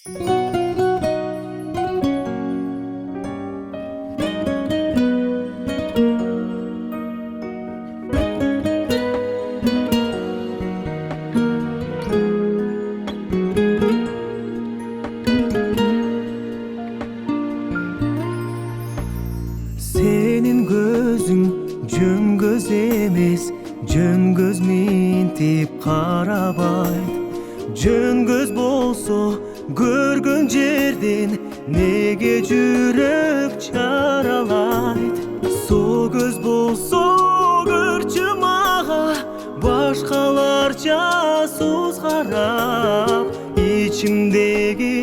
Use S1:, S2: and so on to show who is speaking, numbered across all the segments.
S1: Senin gözün cöm göz emes, cöm göz mintip karabay. Jön göz bolso görgön жерден неге жүрөк чараlayt. Со göz bolso көрчү мага башкаларча суз карап. İçimdeki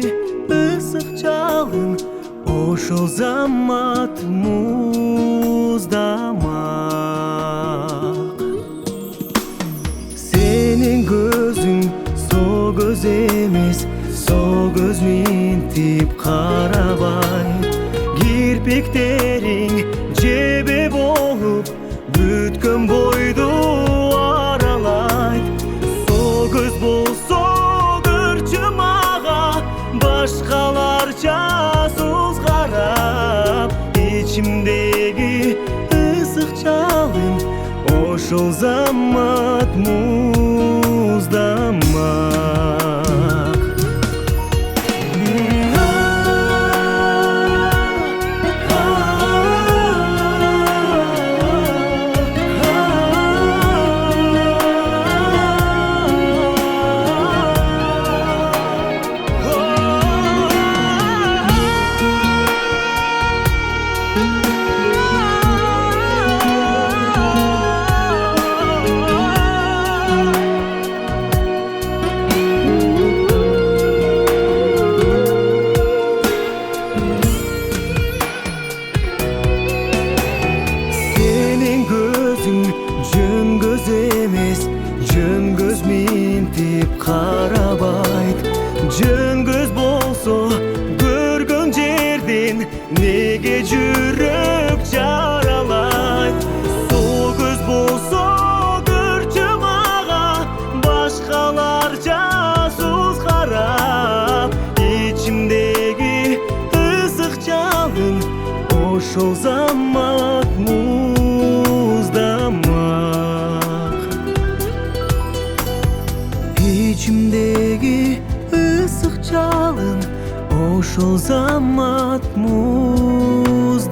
S1: ысык жалын ошол замат муздамак. Senin gözün so göz emes, so göz mintip karabay. Kirpiklerin jebe bolup бүткөн бойду араlayt. So göz bolso көрчү мага башкаларча суз карап. İçimdeki ысык жалын ошол замат муздамак. Жөн göz emes, жөн göz mintip карабайт. Жөн göz болсо көргөн жерден неге жүрөк жаралайт. Со göz болсо көрчү мага башкаларча суз карап. İçimdeki ысык жалын ошол замат muzdamak. İçimdeki ысык жалын ошол замат муздамак.